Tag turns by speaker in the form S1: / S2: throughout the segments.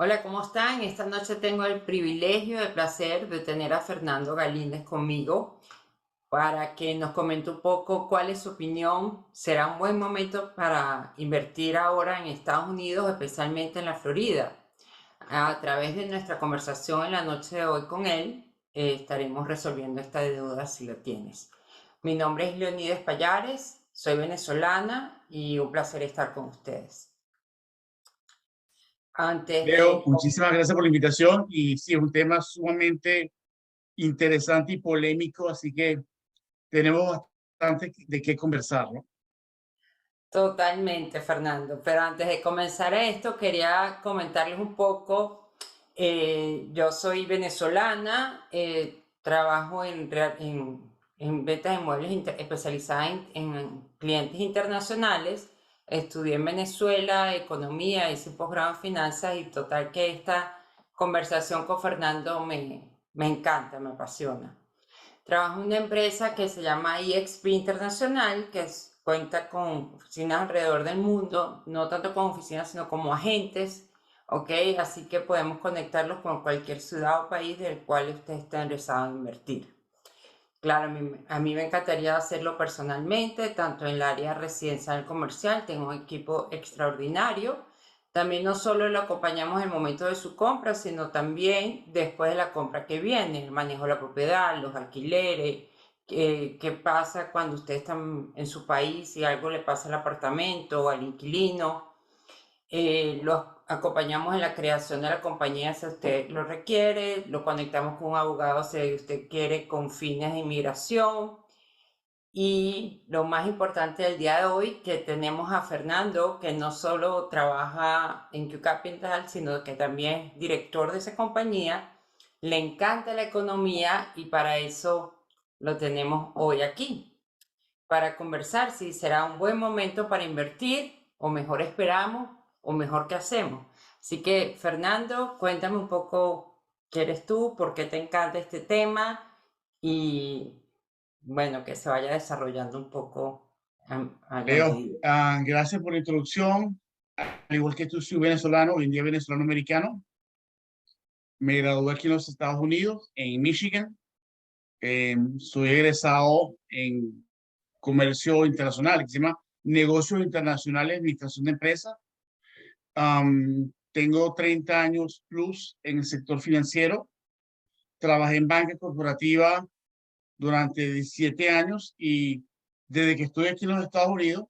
S1: Hola, ¿cómo están? Esta noche tengo el privilegio, el placer de tener a Fernando Galíndez conmigo para que nos comente un poco cuál es su opinión. ¿Será un buen momento para invertir ahora en Estados Unidos, especialmente en la Florida? A través de nuestra conversación en la noche de hoy con él, estaremos resolviendo esta duda si lo tienes. Mi nombre es Leonides Payares, soy venezolana y un placer estar con ustedes. Antes
S2: Leo,
S1: de
S2: muchísimas gracias por la invitación y sí, es un tema sumamente interesante y polémico, así que tenemos bastante de qué conversar, ¿no?
S1: Totalmente, Fernando. Pero antes de comenzar esto, quería comentarles un poco. Yo soy venezolana, trabajo en ventas de muebles especializada en clientes internacionales. Estudié en Venezuela economía, hice un posgrado en finanzas y total que esta conversación con Fernando me encanta, me apasiona. Trabajo en una empresa que se llama EXP Internacional, cuenta con oficinas alrededor del mundo, no tanto con oficinas, sino como agentes, ¿ok? Así que podemos conectarlos con cualquier ciudad o país del cual usted esté interesado en invertir. Claro, a mí me encantaría hacerlo personalmente, tanto en el área residencial comercial, tengo un equipo extraordinario. También no solo lo acompañamos en el momento de su compra, sino también después de la compra que viene, el manejo de la propiedad, los alquileres, qué pasa cuando usted está en su país y algo le pasa al apartamento o al inquilino. Los acompañamos en la creación de la compañía si usted lo requiere, lo conectamos con un abogado si usted quiere con fines de inmigración. Y lo más importante del día de hoy, que tenemos a Fernando, que no solo trabaja en Q Capital, sino que también es director de esa compañía, le encanta la economía y para eso lo tenemos hoy aquí, para conversar si será un buen momento para invertir o mejor esperamos o mejor qué hacemos. Así que, Fernando, cuéntame un poco qué eres tú, por qué te encanta este tema y bueno, que se vaya desarrollando un poco a la
S2: Leo,
S1: medida.
S2: gracias por la introducción. Al igual que tú, soy venezolano, hoy en día venezolano-americano. Me gradué aquí en los Estados Unidos, en Michigan. Soy egresado en comercio internacional, que se llama Negocios Internacionales, Administración de Empresas. Tengo 30 años plus en el sector financiero. Trabajé en banca corporativa durante 17 años y desde que estoy aquí en los Estados Unidos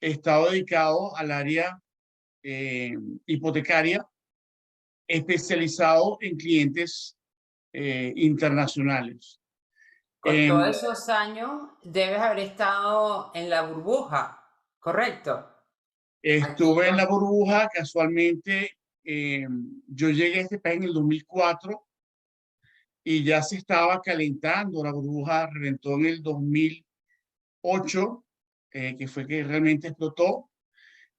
S2: he estado dedicado al área eh, hipotecaria, especializado en clientes internacionales.
S1: Con
S2: Eh,
S1: todos esos años debes haber estado en la burbuja, ¿correcto? Aquí en
S2: Estuve en la
S1: los...
S2: burbuja, casualmente eh, yo llegué a este país en el 2004 y ya se estaba calentando, la burbuja reventó en el 2008, que fue que realmente explotó.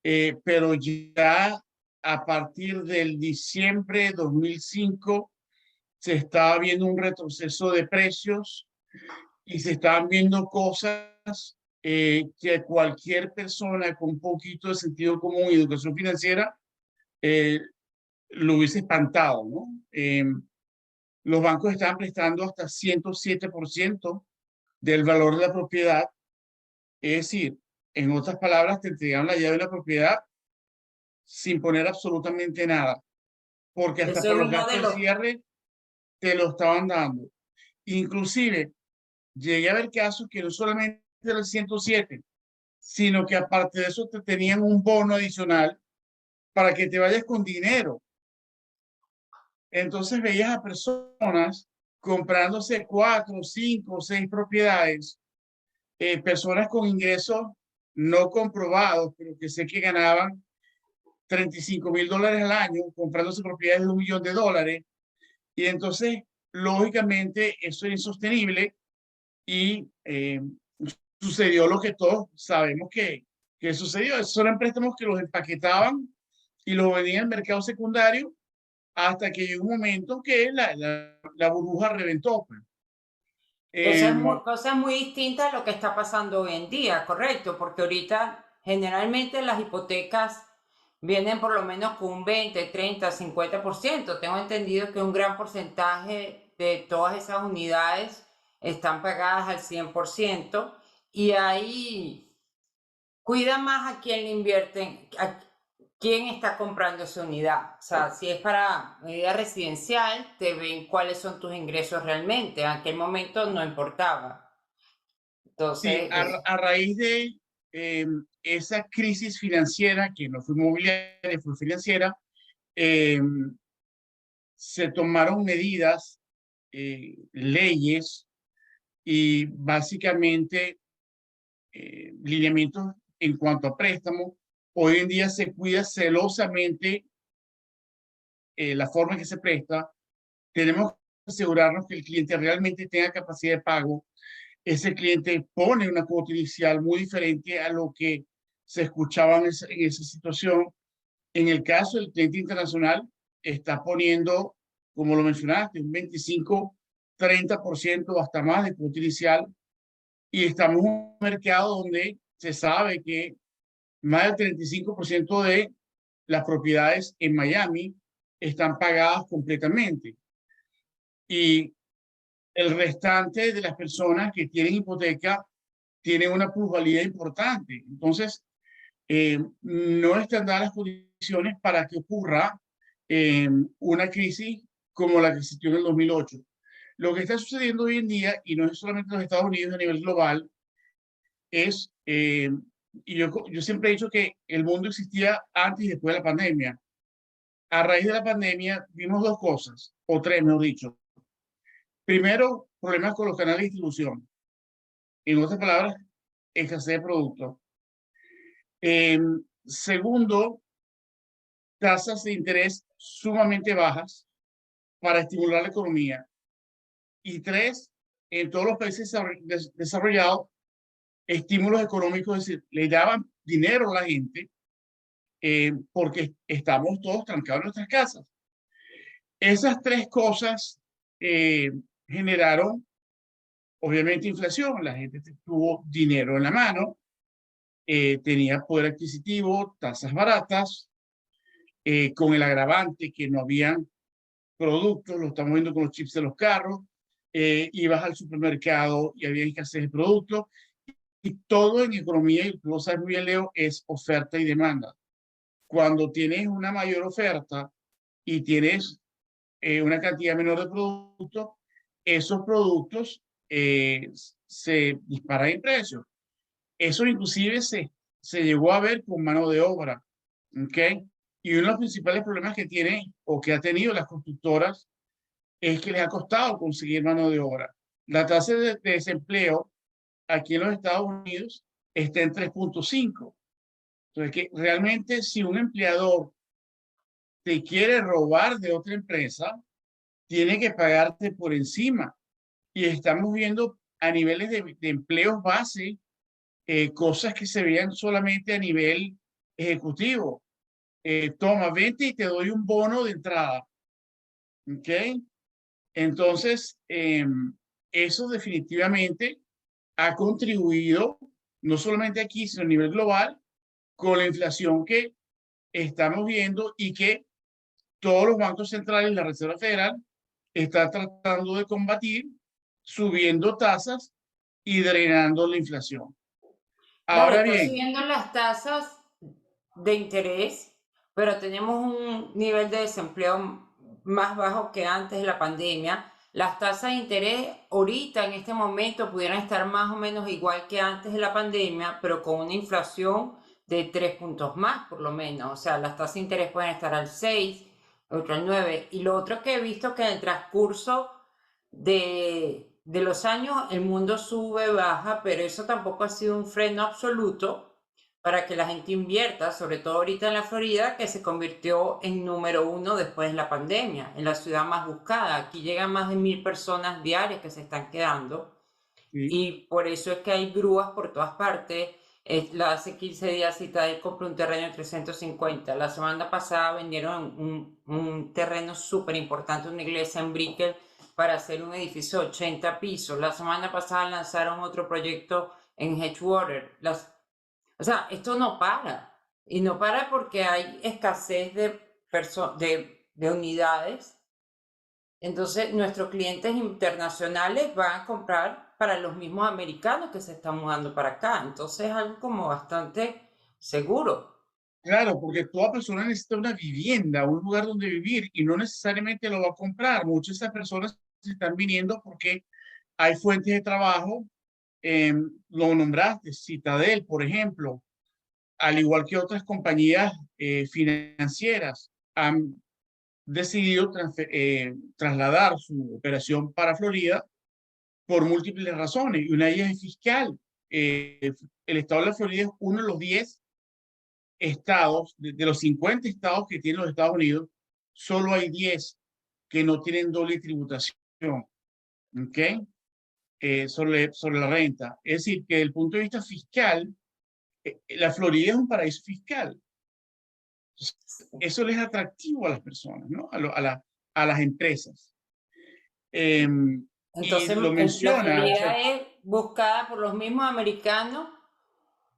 S2: Pero ya a partir del diciembre de 2005 se estaba viendo un retroceso de precios y se estaban viendo cosas que cualquier persona con un poquito de sentido común y educación financiera eh, lo hubiese espantado, ¿no? Los bancos estaban prestando hasta 107% del valor de la propiedad, es decir, en otras palabras, te entregaban la llave de la propiedad sin poner absolutamente nada, porque hasta
S1: Eso es
S2: para los
S1: uno de
S2: gastos de
S1: los...
S2: cierre te lo estaban dando. Inclusive, llegué a ver casos que no solamente era el 107, sino que aparte de eso te tenían un bono adicional para que te vayas con dinero. Entonces veías a personas comprándose 4, 5, 6 propiedades, personas con ingresos no comprobados, pero que sé que ganaban $35,000 al año comprándose propiedades de $1,000,000. Y entonces, lógicamente, eso es insostenible y sucedió lo que todos sabemos que sucedió. Esos eran préstamos que los empaquetaban y los vendían en el mercado secundario hasta que llegó un momento que la burbuja reventó, pues.
S1: Eso
S2: Eh,
S1: es cosa muy distinta a lo que está pasando hoy en día, ¿correcto? Porque ahorita generalmente las hipotecas vienen por lo menos con un 20, 30, 50%. Tengo entendido que un gran porcentaje de todas esas unidades están pagadas al 100% y ahí cuida más a quién le invierten, a quién está comprando esa unidad. O sea, si es para medida residencial, te ven cuáles son tus ingresos realmente. En aquel momento no importaba.
S2: Sí,
S1: Entonces,
S2: a raíz de esa crisis financiera, que no fue inmobiliaria, fue financiera, eh, se tomaron medidas, leyes y básicamente lineamientos en cuanto a préstamos. Hoy en día se cuida celosamente la forma en que se presta. Tenemos que asegurarnos que el cliente realmente tenga capacidad de pago. Ese cliente pone una cuota inicial muy diferente a lo que se escuchaba en esa situación. En el caso del cliente internacional, está poniendo, como lo mencionaste, un 25, 30% o hasta más de cuota inicial. Y estamos en un mercado donde se sabe que más del 35% de las propiedades en Miami están pagadas completamente. Y el restante de las personas que tienen hipoteca tienen una plusvalía importante. Entonces, no están dadas las condiciones para que ocurra una crisis como la que existió en el 2008. Lo que está sucediendo hoy en día, y no es solamente en los Estados Unidos a nivel global, es, y yo siempre he dicho que el mundo existía antes y después de la pandemia. A raíz de la pandemia vimos dos cosas, o tres, mejor dicho. Primero, problemas con los canales de distribución. En otras palabras, escasez de productos. Segundo, tasas de interés sumamente bajas para estimular la economía. Y tres, en todos los países desarrollados, estímulos económicos, es decir, le daban dinero a la gente porque estamos todos trancados en nuestras casas. Esas tres cosas eh, generaron, obviamente, inflación. La gente tuvo dinero en la mano, tenía poder adquisitivo, tasas baratas, con el agravante que no habían productos, lo estamos viendo con los chips de los carros, ibas al supermercado y había escasez de productos, y todo en economía, y tú lo sabes muy bien, Leo, es oferta y demanda. Cuando tienes una mayor oferta y tienes una cantidad menor de productos, esos productos se disparan en precio. Eso inclusive se llegó a ver con mano de obra, ¿ok? Y uno de los principales problemas que tiene o que ha tenido las constructoras es que les ha costado conseguir mano de obra. La tasa de desempleo aquí en los Estados Unidos está en 3.5. Entonces, que realmente si un empleador te quiere robar de otra empresa, tiene que pagarte por encima. Y estamos viendo a niveles de empleos base, cosas que se veían solamente a nivel ejecutivo. Toma, vente y te doy un bono de entrada. ¿Ok? Entonces, eso definitivamente ha contribuido, no solamente aquí, sino a nivel global, con la inflación que estamos viendo y que todos los bancos centrales y la Reserva Federal están tratando de combatir, subiendo tasas y drenando la inflación.
S1: claro,
S2: Ahora
S1: está
S2: bien,
S1: subiendo las tasas de interés, pero tenemos un nivel de desempleo más bajo que antes de la pandemia. Las tasas de interés ahorita, en este momento, pudieran estar más o menos igual que antes de la pandemia, pero con una inflación de 3 puntos más, por lo menos. O sea, las tasas de interés pueden estar al 6, otro al 9. Y lo otro que he visto que en el transcurso de los años el mundo sube, baja, pero eso tampoco ha sido un freno absoluto para que la gente invierta, sobre todo ahorita en la Florida, que se convirtió en número uno después de la pandemia, en la ciudad más buscada. Aquí llegan más de 1.000 personas diarias que se están quedando
S2: sí,
S1: y por eso es que hay grúas por todas partes. Hace 15 días Citadel compró un terreno de 350. La semana pasada vendieron un terreno súper importante, una iglesia en Brickell, para hacer un edificio de 80 pisos. La semana pasada lanzaron otro proyecto en Edgewater. O sea, esto no para. Y no para porque hay escasez de unidades. Entonces, nuestros clientes internacionales van a comprar para los mismos americanos que se están mudando para acá. Entonces, es algo como bastante seguro.
S2: Claro, porque toda persona necesita una vivienda, un lugar donde vivir y no necesariamente lo va a comprar. Muchas de esas personas se están viniendo porque hay fuentes de trabajo. Lo nombraste, Citadel, por ejemplo, al igual que otras compañías financieras, han decidido trasladar su operación para Florida por múltiples razones. Y una de ellas es fiscal. El estado de la Florida es uno de los 10 estados, de los 50 estados que tienen los Estados Unidos, solo hay 10 que no tienen doble tributación, ¿ok? Sobre la renta. Es decir, que desde el punto de vista fiscal, la Florida es un paraíso fiscal. Eso les es atractivo a las personas, ¿no? A las empresas. Y
S1: Entonces,
S2: lo
S1: la
S2: menciona, o sea,
S1: Florida es buscada por los mismos americanos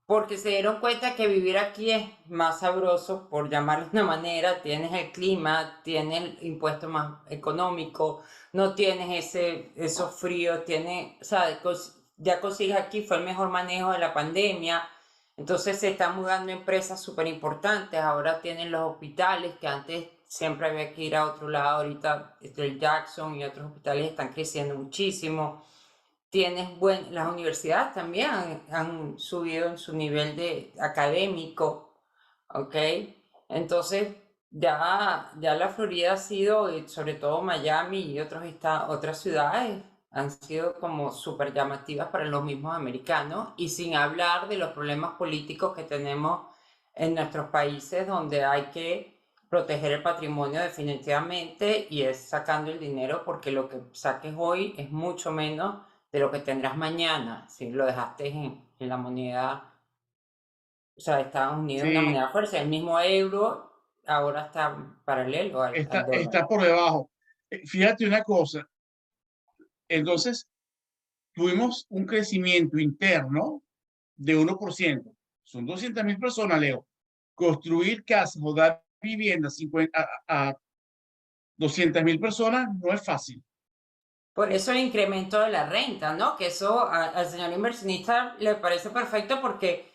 S1: porque se dieron cuenta que vivir aquí es más sabroso, por llamarlo de una manera. Tienes el clima, tienes el impuesto más económico, no tienes esos fríos, tienes, o sea, ya consigues aquí, fue el mejor manejo de la pandemia. Entonces se están mudando empresas súper importantes. Ahora tienen los hospitales que antes siempre había que ir a otro lado. Ahorita el Jackson y otros hospitales están creciendo muchísimo. Las universidades también han subido en su nivel de académico, ¿ok? Entonces, ya la Florida ha sido, y sobre todo Miami y otras ciudades, han sido como súper llamativas para los mismos americanos, y sin hablar de los problemas políticos que tenemos en nuestros países, donde hay que proteger el patrimonio definitivamente, y es sacando el dinero, porque lo que saques hoy es mucho menos de lo que tendrás mañana, si lo dejaste en la moneda, o sea, Estados Unidos, una
S2: sí,
S1: moneda fuerte, el mismo euro ahora está paralelo al dólar.
S2: está por debajo. Fíjate una cosa, entonces tuvimos un crecimiento interno de 1%. Son 200.000 personas, Leo. Construir casas o dar vivienda a 200.000 personas no es fácil.
S1: Por eso el incremento de la renta, ¿no? Que eso al señor inversionista le parece perfecto, porque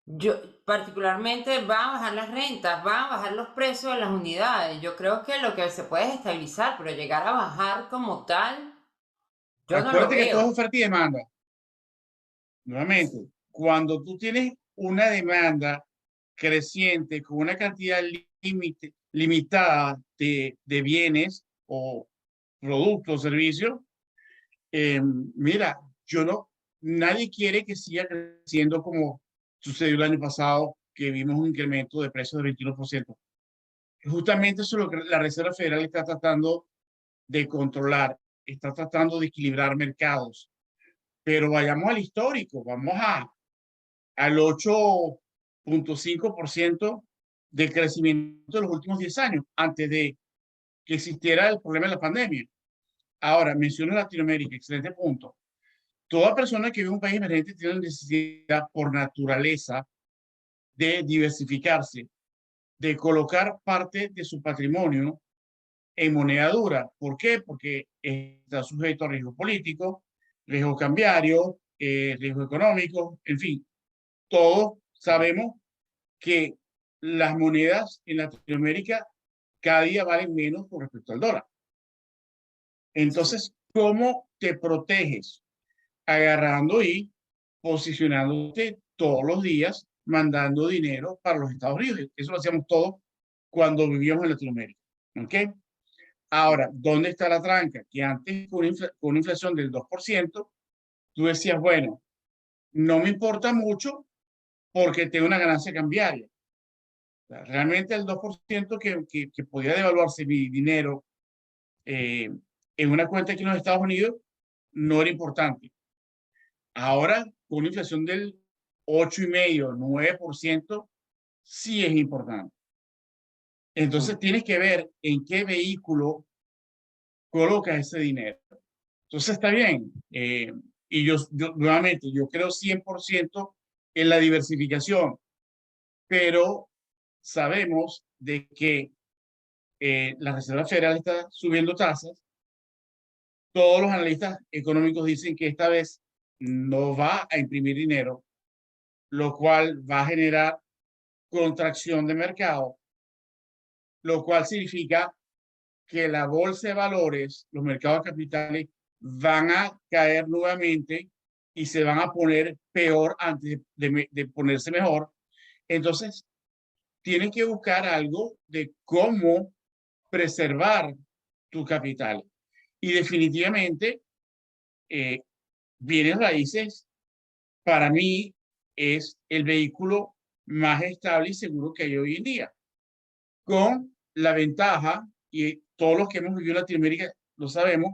S1: yo particularmente van a bajar las rentas, van a bajar los precios de las unidades. Yo creo que lo que se puede es estabilizar, pero llegar a bajar como tal, yo no lo
S2: Acuérdate que todo es
S1: veo.
S2: oferta y demanda. Nuevamente, cuando tú tienes una demanda creciente con una cantidad limitada de bienes o productos o servicios, mira, yo no, nadie quiere que siga creciendo como sucedió el año pasado, que vimos un incremento de precios de 21%. Justamente eso es lo que la Reserva Federal está tratando de controlar, está tratando de equilibrar mercados. Pero vayamos al histórico, al 8,5% del crecimiento de los últimos 10 años, antes de que existiera el problema de la pandemia. Ahora, menciono Latinoamérica, excelente punto. Toda persona que vive en un país emergente tiene la necesidad por naturaleza de diversificarse, de colocar parte de su patrimonio en moneda dura. ¿Por qué? Porque está sujeto a riesgo político, riesgo cambiario, riesgo económico, en fin. Todos sabemos que las monedas en Latinoamérica cada día valen menos con respecto al dólar. Entonces, ¿cómo te proteges? Agarrando y posicionándote todos los días, mandando dinero para los Estados Unidos. Eso lo hacíamos todos cuando vivíamos en Latinoamérica. ¿Ok? Ahora, ¿dónde está la tranca? Que antes, con una inflación del 2%, tú decías, bueno, no me importa mucho porque tengo una ganancia cambiaria. O sea, realmente el 2% que podía devaluarse mi dinero en una cuenta aquí en los Estados Unidos no era importante. Ahora, con una inflación del 8,5, 9%, sí es importante. Entonces,
S1: Sí.
S2: tienes que ver en qué vehículo colocas ese dinero. Entonces, está bien. Y nuevamente, yo creo 100% en la diversificación. pero sabemos de que la Reserva Federal está subiendo tasas. Todos los analistas económicos dicen que esta vez no va a imprimir dinero, lo cual va a generar contracción de mercado, lo cual significa que la bolsa de valores, los mercados de capitales, van a caer nuevamente y se van a poner peor antes de ponerse mejor. Entonces, tienen que buscar algo de cómo preservar tu capital. Y definitivamente, bienes raíces, para mí, es el vehículo más estable y seguro que hay hoy en día, con la ventaja, y todos los que hemos vivido en Latinoamérica lo sabemos,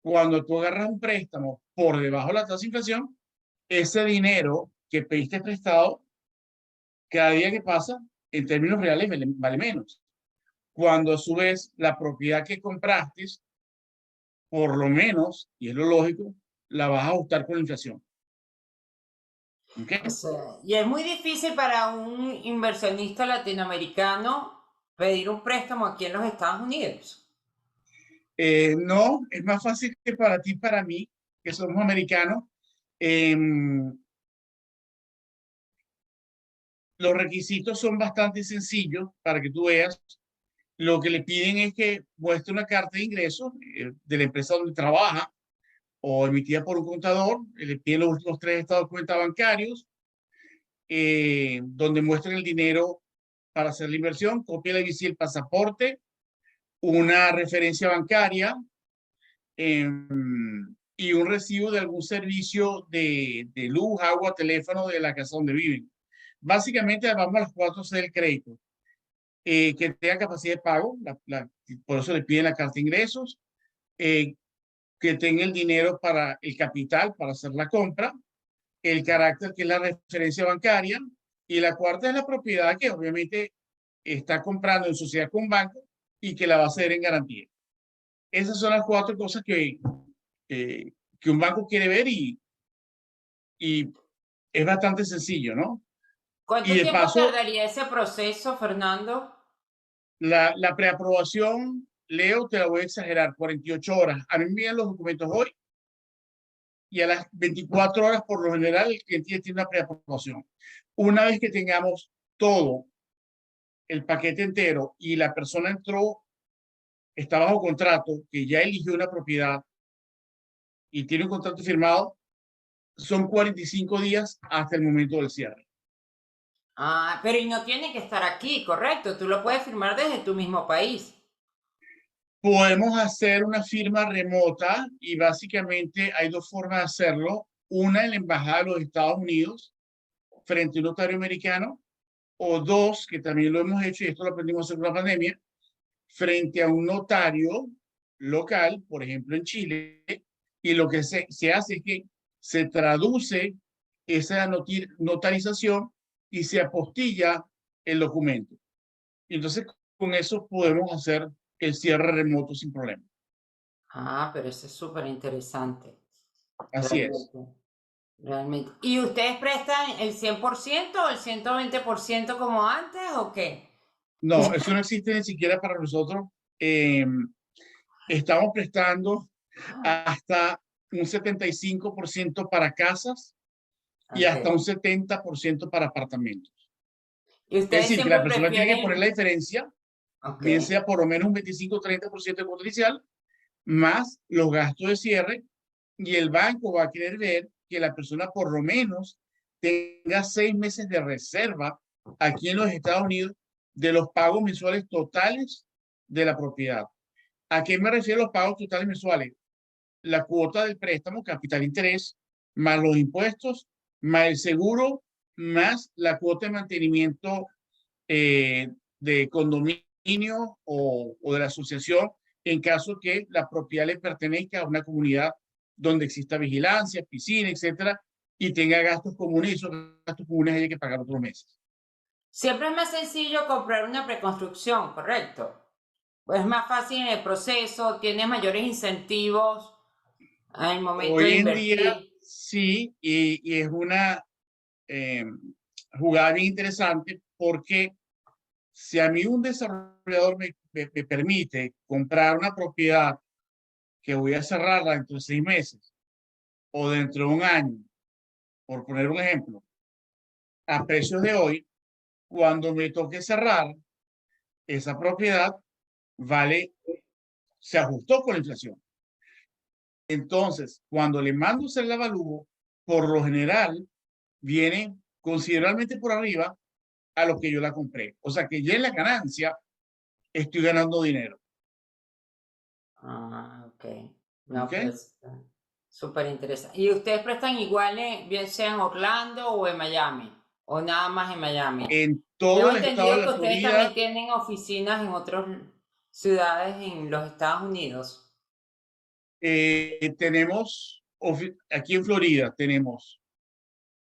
S2: cuando tú agarras un préstamo por debajo de la tasa de inflación, ese dinero que pediste prestado, cada día que pasa, en términos reales, vale menos. Cuando a su vez la propiedad que compraste, por lo menos, y es lo lógico, la vas a ajustar con la inflación.
S1: O
S2: ¿Okay?
S1: sea, y es muy difícil para un inversionista latinoamericano pedir un préstamo aquí en los Estados Unidos.
S2: No, es más fácil que para ti y para mí, que somos americanos. Los requisitos son bastante sencillos para que tú veas. Lo que le piden es que muestre una carta de ingresos de la empresa donde trabaja o emitida por un contador. Le piden los últimos 3 estados de cuenta bancarios, donde muestren el dinero para hacer la inversión, copia de la visa y el pasaporte, una referencia bancaria y un recibo de algún servicio de luz, agua, teléfono de la casa donde viven. Básicamente vamos a las 4 C del crédito. Que tenga capacidad de pago, por eso le piden la carta de ingresos, que tenga el dinero para el capital, para hacer la compra, el carácter, que es la referencia bancaria, y la cuarta es la propiedad, que obviamente está comprando en sociedad con banco y que la va a hacer en garantía. Esas son las 4 cosas que un banco quiere ver, y es bastante sencillo, ¿no? Y
S1: ¿Cuánto
S2: de
S1: tiempo
S2: paso,
S1: tardaría ese proceso, Fernando?
S2: la preaprobación, Leo, te la voy a exagerar, 48 horas. A mí me envían los documentos hoy y a las 24 horas, por lo general, el cliente tiene una preaprobación. Una vez que tengamos todo, el paquete entero, y la persona entró, está bajo contrato, que ya eligió una propiedad y tiene un contrato firmado, son 45 días hasta el momento del cierre.
S1: Ah, pero y no tiene que estar aquí, correcto. Tú lo puedes firmar desde tu mismo país.
S2: Podemos hacer una firma remota y básicamente hay 2 formas de hacerlo. Una en la Embajada de los Estados Unidos frente a un notario americano, o 2, que también lo hemos hecho y esto lo aprendimos en la pandemia, frente a un notario local, por ejemplo en Chile, y lo que se hace es que se traduce esa notarización y se apostilla el documento. Y entonces con eso podemos hacer el cierre remoto sin problema.
S1: Ah, pero eso es súper interesante,
S2: Así es.
S1: realmente, realmente. ¿Y ustedes prestan el 100% o el 120% como antes o qué?
S2: No, eso no existe ni siquiera para nosotros. Eh, Estamos prestando hasta un 75% para casas y
S1: Ok.
S2: hasta un 70% para apartamentos.
S1: ¿Y
S2: Es
S1: ustedes
S2: decir, que
S1: siempre
S2: la persona tiene que poner la
S1: prefieren?
S2: diferencia,
S1: Ok.
S2: bien sea por lo menos un 25 o 30% de cuota inicial, más los gastos de cierre, y el banco va a querer ver que la persona por lo menos tenga 6 meses de reserva aquí en los Estados Unidos de los pagos mensuales totales de la propiedad. ¿A qué me refiero los pagos totales mensuales? La cuota del préstamo, capital interés, más los impuestos, más el seguro, más la cuota de mantenimiento eh, de condominio o de la asociación, en caso que la propiedad le pertenezca a una comunidad donde exista vigilancia, piscina, etcétera, y tenga gastos comunes, y esos gastos comunes hay que pagar otros meses.
S1: Siempre es más sencillo comprar una preconstrucción, ¿correcto? Pues es más fácil en el proceso, tienes mayores incentivos al momento de
S2: Hoy en día
S1: invertir.
S2: sí, y es una eh, jugada bien interesante, porque si a mí un desarrollador me permite comprar una propiedad que voy a cerrarla dentro de 6 meses o dentro de un año, por poner un ejemplo, a precios de hoy, cuando me toque cerrar, esa propiedad vale, se ajustó con la inflación. Entonces, cuando le mando a hacer el avalúo, por lo general, viene considerablemente por arriba a lo que yo la compré. O sea que ya en la ganancia estoy ganando dinero.
S1: Ah, ok. No,
S2: ¿Ok?
S1: pues súper interesante. ¿Y ustedes prestan iguales, bien sea en Orlando o en Miami? ¿O nada más en Miami?
S2: En todo
S1: Tengo
S2: el estado de
S1: entendido que
S2: la
S1: ustedes también
S2: Florida
S1: tienen oficinas en otras ciudades en los Estados Unidos.
S2: tenemos, aquí en Florida tenemos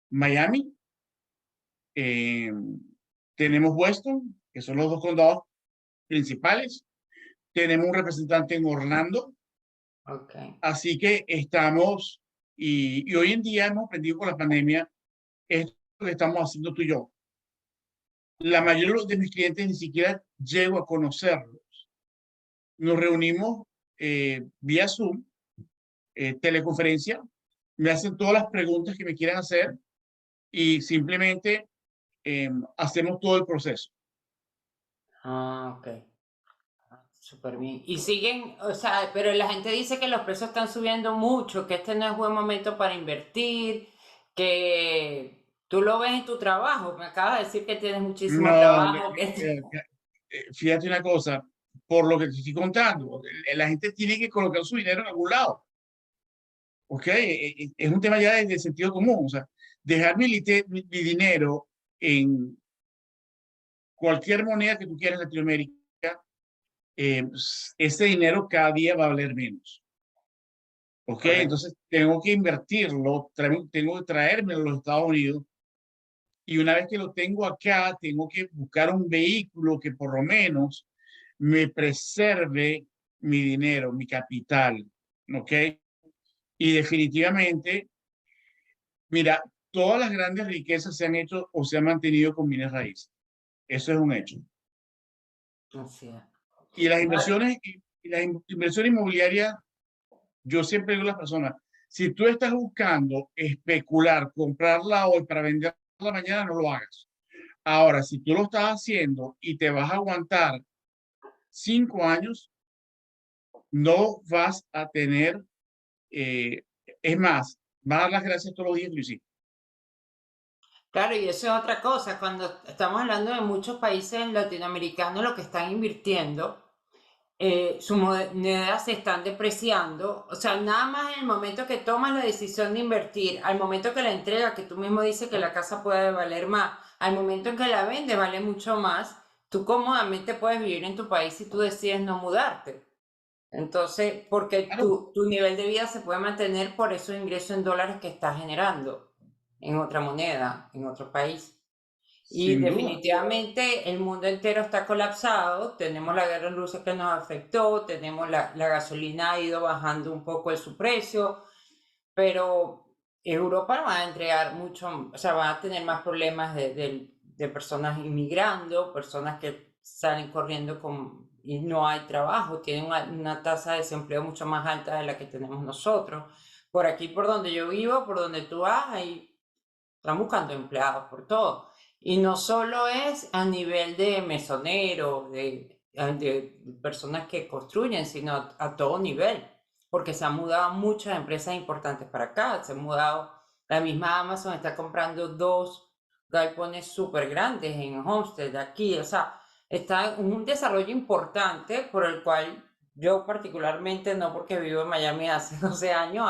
S2: Miami, eh, tenemos Weston, que son los dos condados principales, tenemos un representante en Orlando,
S1: Ok.
S2: así que estamos, y hoy en día hemos aprendido con la pandemia, esto que estamos haciendo tú y yo. La mayoría de mis clientes ni siquiera llego a conocerlos. Nos reunimos vía Zoom, teleconferencia, me hacen todas las preguntas que me quieran hacer y simplemente hacemos todo el proceso.
S1: Ah, ok. Súper bien. Y siguen, o sea, pero la gente dice que los precios están subiendo mucho, que este no es buen momento para invertir, que tú lo ves en tu trabajo. Me acabas de decir que tienes muchísimo
S2: No,
S1: trabajo,
S2: fíjate una cosa, por lo que te estoy contando, la gente tiene que colocar su dinero en algún lado. ¿Ok? Es un tema ya de sentido común. O sea, dejar mi dinero en cualquier moneda que tú quieras en Latinoamérica, ese dinero cada día va a valer menos. ¿Ok?
S1: correcto.
S2: Entonces tengo que invertirlo, tengo que traérmelo a los Estados Unidos y una vez que lo tengo acá, tengo que buscar un vehículo que por lo menos me preserve mi dinero, mi capital. ¿Ok? Y definitivamente, mira, todas las grandes riquezas se han hecho o se han mantenido con bienes raíces. Eso es un hecho.
S1: Así es.
S2: Y las
S1: Bueno,
S2: inversiones, y las inversiones inmobiliarias, yo siempre digo a las personas, si tú estás buscando especular, comprarla hoy para venderla mañana, no lo hagas. Ahora, si tú lo estás haciendo y te vas a aguantar 5 años, no vas a tener, eh, es más, vas a dar las gracias todos los días que lo hiciste.
S1: claro, y eso es otra cosa. Cuando estamos hablando de muchos países latinoamericanos, lo que están invirtiendo, sus monedas se están depreciando. O sea, nada más en el momento que tomas la decisión de invertir, al momento que la entrega, que tú mismo dices que la casa puede valer más, al momento en que la vendes vale mucho más, tú cómodamente puedes vivir en tu país si tú decides no mudarte. Entonces, porque
S2: Claro,
S1: tu nivel de vida se puede mantener por esos ingresos en dólares que estás generando en otra moneda, en otro país. Y
S2: sin duda.
S1: definitivamente el mundo entero está colapsado. Tenemos la guerra en Rusia que nos afectó, tenemos la gasolina ha ido bajando un poco de su precio, pero Europa va a entregar mucho, o sea, va a tener más problemas de personas inmigrando, personas que salen corriendo y no hay trabajo, tienen una tasa de desempleo mucho más alta de la que tenemos nosotros. Por aquí, por donde yo vivo, por donde tú vas, ahí están buscando empleados por todo. Y no solo es a nivel de mesoneros, de personas que construyen, sino a todo nivel, porque se han mudado muchas empresas importantes para acá. Se han mudado, la misma Amazon está comprando dos galpones súper grandes en Homestead, aquí. O sea, está en un desarrollo importante por el cual yo particularmente, no porque vivo en Miami hace 12 años,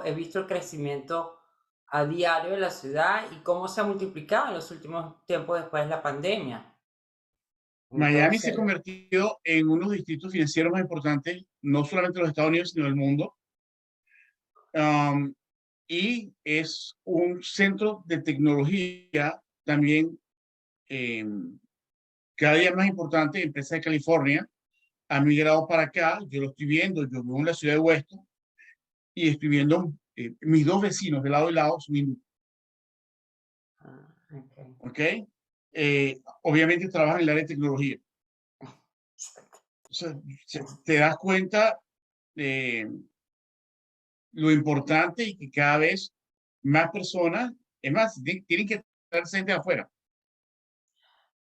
S1: he visto el crecimiento a diario de la ciudad y cómo se ha multiplicado en los últimos tiempos después de la pandemia.
S2: Miami se ha
S1: Entonces,
S2: convertido en uno de los distritos financieros más importantes, no solamente de los Estados Unidos, sino del mundo. Um, y es un centro de tecnología también cada día más importante. Empresa de California ha migrado para acá. Yo lo estoy viendo. Yo vivo en la ciudad de Weston y estoy viendo mis dos vecinos de lado y lado son hindúes.
S1: ah, ok.
S2: ¿Ok? obviamente trabajan en el área de tecnología. O sea, te das cuenta de lo importante y que cada vez más personas, es más, tienen que estar gente de afuera.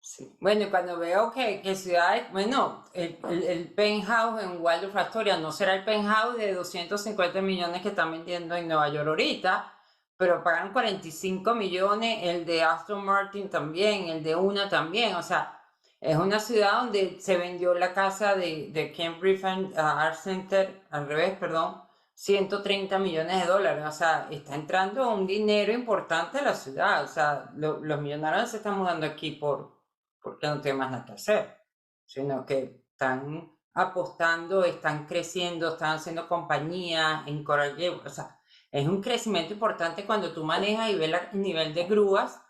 S1: Sí. Bueno, y cuando veo que ciudades, bueno, el penthouse en Waldorf Astoria no será el penthouse de 250 millones que están vendiendo en Nueva York ahorita, pero pagan 45 millones, el de Aston Martin también, el de Una también, o sea, es una ciudad donde se vendió la casa de Ken Griffin Art Center, al revés, perdón, 130 millones de dólares, o sea, está entrando un dinero importante a la ciudad, o sea, los millonarios se están mudando aquí porque no tienen más nada que hacer, sino que están apostando, están creciendo, están haciendo compañías en Coral Gables, o sea, es un crecimiento importante cuando tú manejas y ves el nivel de grúas,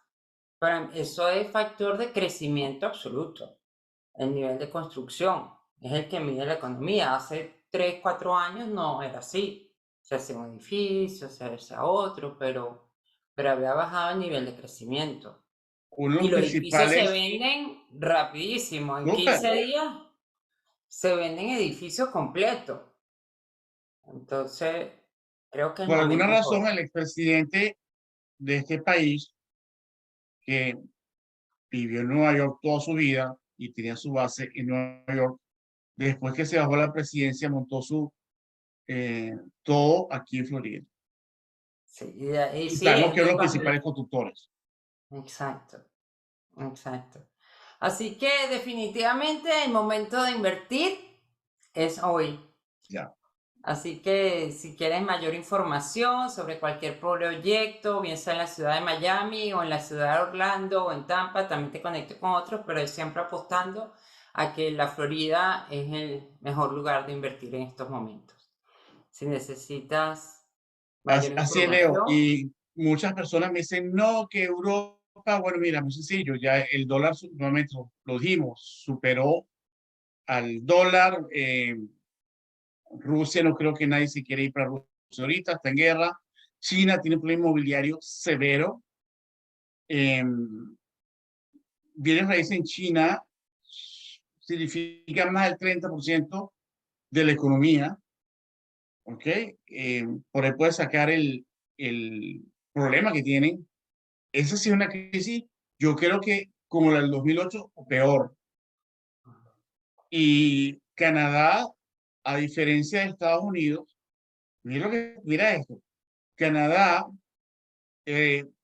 S1: eso es factor de crecimiento absoluto, el nivel de construcción, es el que mide la economía, hace 3, 4 años no era así, se hacía un edificio, se hacía otro, pero había bajado el nivel de crecimiento.
S2: Uno de
S1: Y
S2: los
S1: los edificios se
S2: principales,
S1: venden rapidísimo. En
S2: súper,
S1: 15 días se venden edificios completos. Entonces, creo que el
S2: por alguna
S1: momento es
S2: razón,
S1: hoy.
S2: el expresidente de este país, que vivió en Nueva York toda su vida y tenía su base en Nueva York, después que se bajó a la presidencia, montó todo aquí en Florida.
S1: Sí, y
S2: Y
S1: sí,
S2: sabemos
S1: es
S2: que son los
S1: igual.
S2: principales constructores.
S1: Exacto, exacto. Así que definitivamente el momento de invertir es hoy.
S2: Ya.
S1: Así que si quieres mayor información sobre cualquier proyecto, bien sea en la ciudad de Miami o en la ciudad de Orlando o en Tampa, también te conecto con otros, pero siempre apostando a que la Florida es el mejor lugar de invertir en estos momentos. Si necesitas mayor
S2: Así es, Leo.
S1: información,
S2: Y muchas personas me dicen, no, que Europa, bueno, mira, muy sencillo, ya el dólar, nuevamente lo dijimos, superó al dólar. Rusia, no creo que nadie se quiera ir para Rusia ahorita, está en guerra. China tiene un problema inmobiliario severo. Eh, Bienes raíces en China significa más del 30% de la economía. ¿Ok? Por ahí puedes sacar el problema que tienen. Esa sí es una crisis, yo creo que como la del 2008 o peor. Y Canadá, a diferencia de Estados Unidos, mira esto, Canadá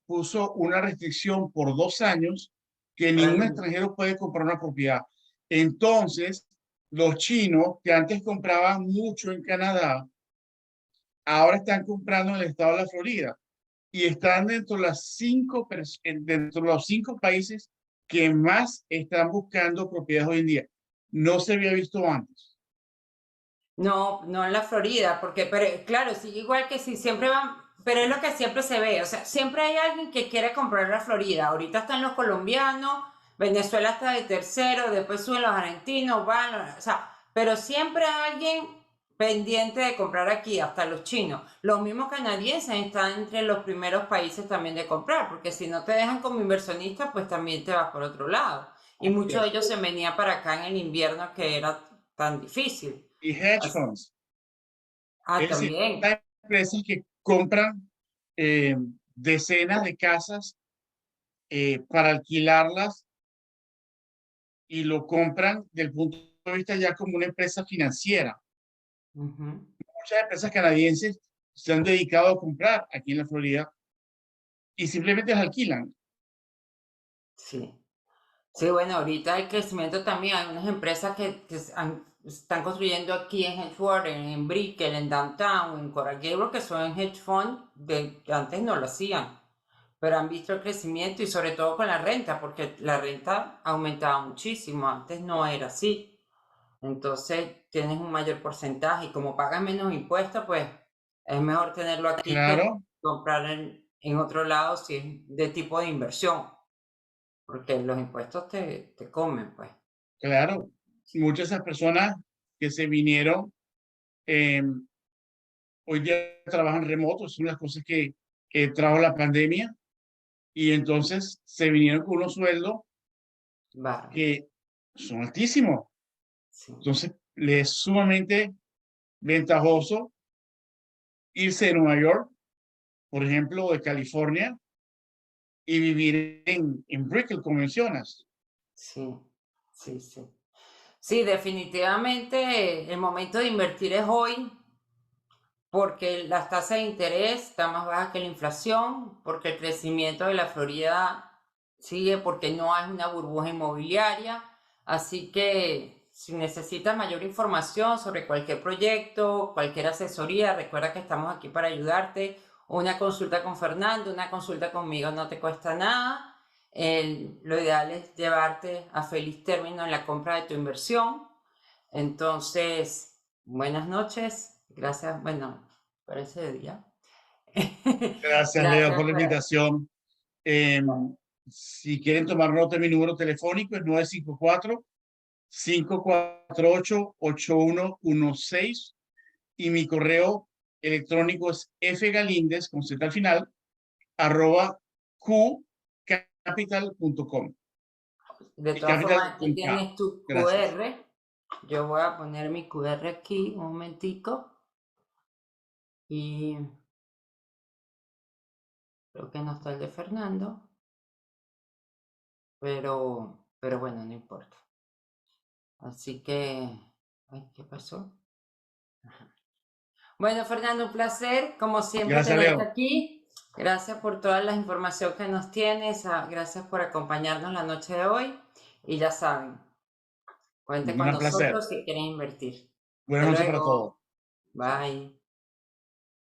S2: puso una restricción por 2 años que ningún extranjero puede comprar una propiedad. Entonces, los chinos que antes compraban mucho en Canadá, ahora están comprando en el estado de la Florida y están dentro de los 5 países que más están buscando propiedades hoy en día. No se había visto antes.
S1: no, no en la Florida, porque, pero claro, sí, igual que sí, siempre van, pero es lo que siempre se ve, o sea, siempre hay alguien que quiere comprar la Florida. Ahorita están los colombianos, Venezuela está de tercero, después suben los argentinos, van, o sea, pero siempre hay alguien pendiente de comprar aquí, hasta los chinos. Los mismos canadienses están entre los primeros países también de comprar, porque si no te dejan como inversionista, pues también te vas por otro lado. Y muchos de
S2: Yes.
S1: ellos se venían para acá en el invierno que era tan difícil.
S2: Y hedge
S1: Así-
S2: funds,
S1: Ah,
S2: es decir,
S1: también.
S2: estas empresas que compran eh, decenas de casas para alquilarlas y lo compran del punto de vista ya como una empresa financiera.
S1: Ujú.
S2: Muchas empresas canadienses se han dedicado a comprar aquí en la Florida y simplemente las alquilan.
S1: Sí. Sí, bueno, ahorita el crecimiento también, hay unas empresas están construyendo aquí en Edgewater, en Brickell, en Downtown, en Coral Gables, que son hedge fund, que antes no lo hacían, pero han visto el crecimiento y sobre todo con la renta, porque la renta aumentaba muchísimo, antes no era así. Entonces tienes un mayor porcentaje y como pagas menos impuestos, pues es mejor tenerlo aquí que
S2: Claro,
S1: comprar en otro lado si es de tipo de inversión, porque los impuestos te comen, pues.
S2: claro. Muchas de esas personas que se vinieron eh, hoy día trabajan remotos, son las cosas que trajo la pandemia y entonces se vinieron con unos sueldos
S1: Bárbaro.
S2: que son altísimos.
S1: Sí,
S2: Entonces, le es sumamente ventajoso irse de Nueva York, por ejemplo, o de California, y vivir en Brickell, como mencionas.
S1: sí, sí, sí. Sí, definitivamente el momento de invertir es hoy, porque las tasas de interés están más bajas que la inflación, porque el crecimiento de la Florida sigue, porque no hay una burbuja inmobiliaria. Así que si necesitas mayor información sobre cualquier proyecto, cualquier asesoría, recuerda que estamos aquí para ayudarte. Una consulta con Fernando, una consulta conmigo no te cuesta nada. Lo ideal es llevarte a feliz término en la compra de tu inversión. Entonces, buenas noches. Gracias. Bueno, parece de día.
S2: Gracias, Leo,
S1: Gracias
S2: por la
S1: por...
S2: invitación. Si quieren tomar nota de mi número telefónico, es 954-548-8116 y mi correo electrónico es fgalindez, con Z al final, @qcapital.com.
S1: De
S2: Y
S1: todas
S2: capital
S1: formas, aquí
S2: con K.
S1: tienes tu
S2: Gracias.
S1: QR. Yo voy a poner mi QR aquí un momentico. Y creo que no está el de Fernando. Pero bueno, no importa. Así que... Ay, ¿qué pasó? Bueno, Fernando, un placer, como siempre,
S2: Gracias,
S1: tenerte
S2: Leo.
S1: aquí. Gracias por toda la información que nos tienes. Gracias por acompañarnos la noche de hoy. Y ya saben, cuente con
S2: Un placer.
S1: nosotros si quieren invertir.
S2: Buenas
S1: Hasta
S2: noches para todos.
S1: luego.
S2: Chao.
S1: Bye.